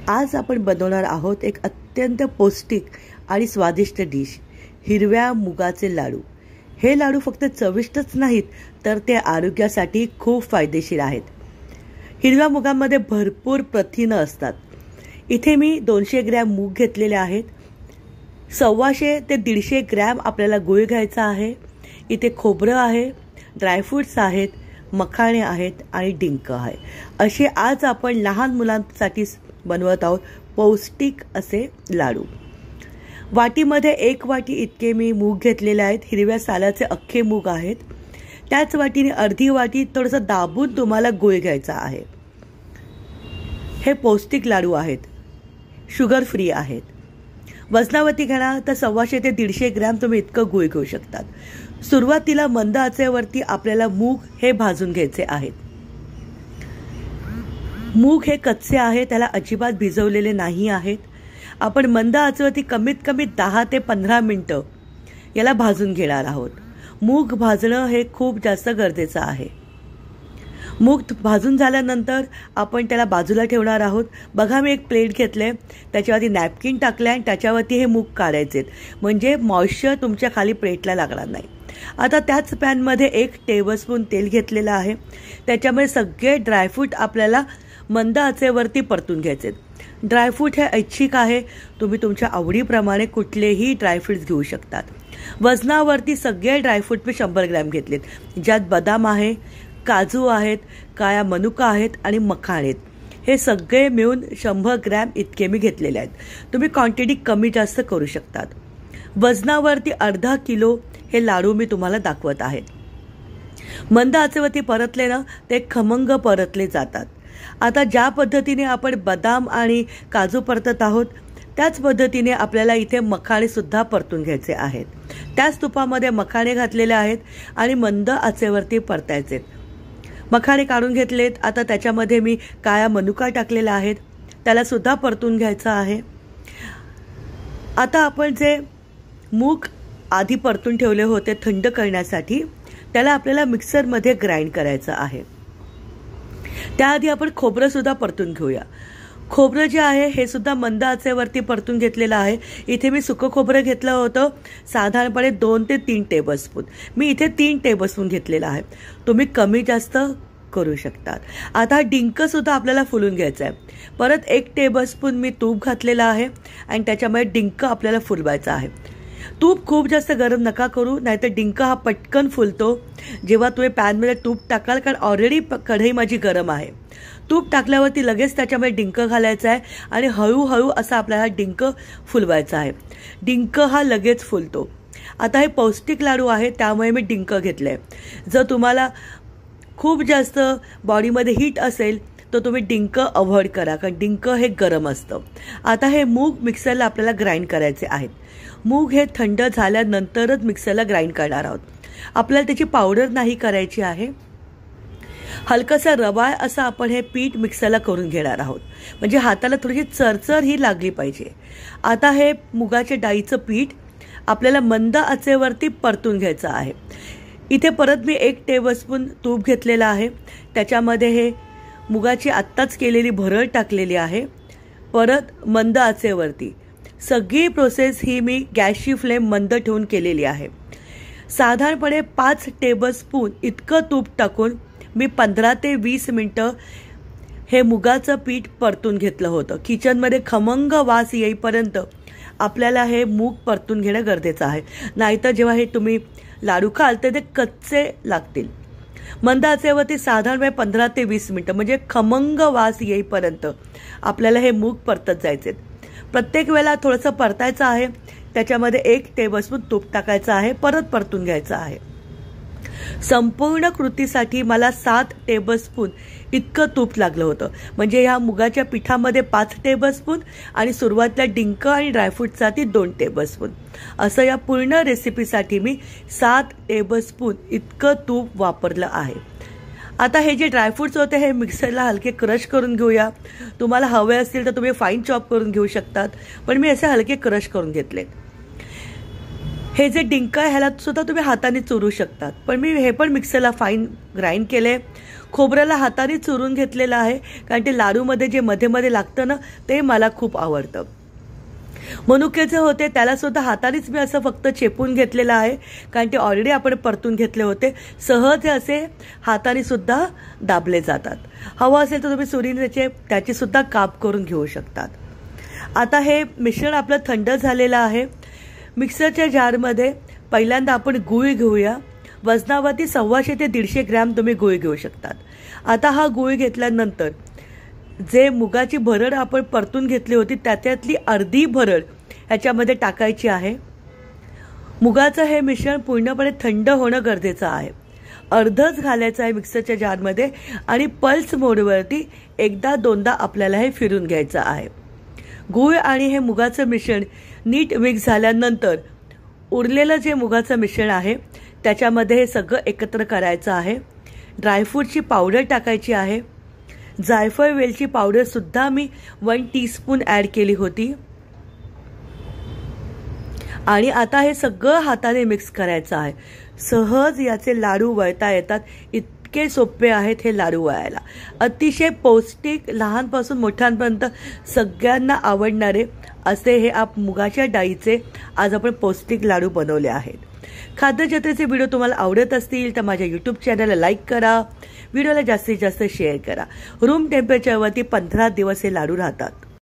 आज आपण बनवणार आहोत एक अत्यंत पौष्टिक आणि स्वादिष्ट डिश, हिरव्या मुगाचे लाडू। हे लाडू फक्त चविष्टच नाहीत तर ते आरोग्यासाठी खूप फायदेशीर आहेत। हिरव्या मुगांमध्ये भरपूर प्रथिने असतात। इथे मी 200 ग्रॅम मूग घेतलेले आहेत। 125 ते 150 ग्रॅम आपल्याला गूळ घ्यायचा आहे। इथे खोबरं आहे, ड्रायफ्रुट्स आहेत, मखाणे आहेत आणि डिंक आहे। असे आज आपण लहान मुलांसाठी बनवत आहोत पौष्टिक असे लाडू। वाटीमध्ये 1 वाटी इतके मी मूग घेतलेले आहेत। हिरव्या सालाचे अख्खे मूग आहेत। त्याच वाटीने अर्धी वाटी थोडंसं दाबून तुम्हाला गूळ घ्यायचा आहे। हे पौष्टिक लाडू आहेत, शुगर फ्री आहेत। वजनावरती घेणार तर 125 ते 150 ग्रॅम तुम्ही इतकं गूळ घेऊ शकतात। सुरुवातीला मंद आचेवरती आपल्याला मूग हे भाजून घ्यायचे आहेत। मूग हे कच्चे आहे, त्याला अजिबात भिजवलेले नाही आहेत। आपण मंद आचेवरती कमीत कमी 10 ते 15 मिनिटं याला भाजून घेणार आहोत। मूग भाजणं हे खूप जास्त गरजेचं आहे। मूग भाजून झाल्यानंतर आपण त्याला बाजूला ठेवणार आहोत। बघा मी एक प्लेट घेतले, त्याच्यावरती नॅपकिन टाकले आणि त्याच्यावरती हे मूग काढायचे, म्हणजे मॉइश्चर तुमच्या खाली प्लेटला लागणार नाही। आता त्याच पॅनमध्ये 1 टेबलस्पून तेल घेतलेलं आहे। त्याच्यामध्ये सगळे ड्रायफ्रूट आपल्याला मंद आचेवरती परतून घ्यायचे। ड्रायफ्रूट हे ऐच्छिक आहे, तुम्ही तुमच्या आवडीप्रमाणे कुठलेही ड्रायफ्रूट्स घेऊ शकतात। वजनावरती सगळे ड्रायफ्रूट मी 100 ग्रॅम घेतलेत, ज्यात बदाम आहे, काजू आहेत, काळा मनुका आहेत आणि मखाणे आहेत। हे सगळे मिळून 100 ग्रॅम इतके मी घेतलेले आहेत। तुम्ही क्वांटिटी कमी जास्त करू शकतात। वजनावरती अर्धा किलो हे लाडू मी तुम्हाला दाखवत आहे। मंद आचेवरती परतले ना ते खमंग परतले जातात। आता ज्या पद्धतीने आपण बदाम आणि काजू परतत आहोत त्याच पद्धतीने आपल्याला इथे मखाणे सुद्धा परतून घ्यायचे आहेत। त्याच तुपामध्ये मखाणे घातलेले आहेत आणि मंद आचेवरती परतायचे। मखाणे काढून घेतलेत। आता त्याच्यामध्ये मी काळा मनुका टाकलेला आहे, त्याला सुद्धा परतून घ्यायचं आहे। आता आपण जे मूग आधी परतून ठेवले होते थंड करण्यासाठी, त्याला आपल्याला मिक्सरमध्ये ग्राइंड करायचं आहे। त्याआधी आपण खोबरं सुद्धा परतून घेऊया। खोबरं जे आहे हे सुद्धा मंद आचेवरती परतून घेतलेलं आहे। इथे मी सुकं खोबरं घेतलं होतं साधारणपणे 2 ते 3 टेबलस्पून। मी इथे 3 टेबलस्पून घेतलेलं आहे, तुम्ही कमी जास्त करू शकतात। आता डिंक सुद्धा आपल्याला फुलून घ्यायचा आहे। परत 1 टेबलस्पून मी तूप घातलेलं आहे आणि त्याच्यामध्ये डिंक आपल्याला फुलवायचा आहे। तूप खूप जास्त गरम नका करू, नाहीतर डिंक हा पटकन फुलतो जेव्हा तुम्ही पॅनमध्ये तूप टाकाल, कारण ऑलरेडी कढई माझी गरम आहे। तूप टाकल्यावरती लगेच त्याच्यामध्ये डिंक घालायचा आहे आणि हळूहळू असा आपल्याला डिंक फुलवायचा आहे। डिंक हा लगेच फुलतो। आता हे पौष्टिक लाडू आहे त्यामुळे मी डिंक घेतले। जर तुम्हाला खूप जास्त बॉडीमध्ये हीट असेल तर तुम्ही डिंक अवॉइड करा, कारण डिंक हे गरम असतं। आता हे मूग मिक्सरला आपल्याला ग्राइंड करायचे आहेत। मूग हे थंड झाल्यानंतरच मिक्सरला ग्राइंड करणार आहोत। आपल्याला त्याची पावडर नाही करायची आहे। हलकसा रवाळ असं आपण हे पीठ मिक्सरला करून घेणार आहोत, म्हणजे हाताला थोडीशी चरचर ही लागली पाहिजे। आता हे मुगाच्या डाळीचं पीठ आपल्याला मंद आचेवरती परतून घ्यायचं आहे। इथे परत मी 1 टेबलस्पून तूप घेतलेलं आहे, त्याच्यामध्ये हे मुगाची आत्ताच केलेली भरड टाकलेली आहे। परत मंद आचेवरती सगळी प्रोसेस ही मी गॅसची फ्लेम मंद ठेवून केलेली आहे। साधारणपणे 5 टेबलस्पून इतकं तूप टाकून मी 15 ते 20 मिनिटं हे मुगाचं पीठ परतून घेतलं होतं। किचनमध्ये खमंग वास येईपर्यंत आपल्याला हे मूग परतून घेणं गरजेचं आहे, नाहीतर जेव्हा हे तुम्ही लाडू खाल तर ते कच्चे लागतील। मंद आचेवरती साधारणपणे 15 ते 20 मिनिटं म्हणजे खमंग वास येईपर्यंत आपल्याला हे मूग परतत जायचे। प्रत्येक वेळेला थोडंसं परतायचं आहे, त्याच्यामध्ये 1 टेबलस्पून तूप टाकायचं आहे, परत परतून घ्यायचं आहे। संपूर्ण कृतीसाठी मला 7 टेबलस्पून इतकं तूप लागलं होतं, म्हणजे ह्या मुगाच्या पिठामध्ये 5 टेबलस्पून आणि सुरुवातीला डिंक आणि ड्रायफ्रूटसाठी 2 टेबलस्पून, असं या पूर्ण रेसिपीसाठी मी 7 टेबलस्पून इतकं तूप वापरलं आहे। आता हे जे ड्रायफ्रूट्स होते हे मिक्सरला हलके क्रश करून घेऊया। तुम्हाला हवे असतील तर तुम्ही फाईन चॉप करून घेऊ शकतात, पण मी असे हलके क्रश करून घेतले। हे जे डिंक आहे ह्याला सुद्धा तुम्ही हाताने चुरू शकतात, पण मी हे पण मिक्सरला फाईन ग्राइंड केले. खोबऱ्याला हाताने चुरून घेतलेलं आहे, कारण ते लाडूमध्ये जे मध्ये मध्ये लागतं ना ते मला खूप आवडतं. मनुक्याचे होते त्याला सुद्धा हातानेच मी असं फक्त चेपून घेतलेलं आहे, कारण ते ऑलरेडी आपण परतून घेतले होते. सहज असे हाताने सुद्धा दाबले जातात. हवं असेल तर तुम्ही सुरीने त्याची सुद्धा काप करून घेऊ शकतात. आता हे मिश्रण आपलं थंड झालेलं आहे. मिक्सरच्या जारमध्ये पहिल्यांदा आपण गूळ घेऊया. वजनावरती 125 ते 150 ग्रॅम तुम्ही गूळ घेऊ शकतात. आता हा गूळ घेतल्यानंतर जे मुगाची भरड आपण परतून घेतली होती त्याच्यातली अर्धी भरड ह्याच्यामध्ये टाकायची आहे. मुगाचं हे मिश्रण पूर्णपणे थंड होणं गरजेचं आहे. अर्धच घालायचं आहे मिक्सरच्या जारमध्ये आणि पल्स मोडवरती एकदा दोनदा आपल्याला हे फिरून घ्यायचं आहे. गूळ आणि हे मुगाचं मिश्रण नीट मिक्स झाल्यानंतर उरलेलं जे मुगाचं मिश्रण आहे त्याच्यामध्ये हे सगळं एकत्र करायचं आहे. ड्रायफ्रूटची पावडर टाकायची आहे. जायफळ वेलची पावडर सुद्धा मी 1 टीस्पून ॲड केली होती. आणि आता हे सगळं हाताने मिक्स करायचं आहे. सहज याचे लाडू वळता येतात. इतके सोपे आहेत हे लाडू वळायला. अतिशय पौष्टिक, लहानपासून मोठ्यांपर्यंत सगळ्यांना आवडणारे असे हे मुगाच्या डाळीचे आज आपण पौष्टिक लाडू बनवले आहेत. खाद्यजत्रेचे व्हिडिओ तुम्हाला आवडत असतील तर माझ्या यूट्यूब चॅनलला लाईक करा. व्हिडिओला जास्तीत जास्त शेअर करा. रूम टेम्परेचरवरती 15 दिवस हे लाडू राहतात.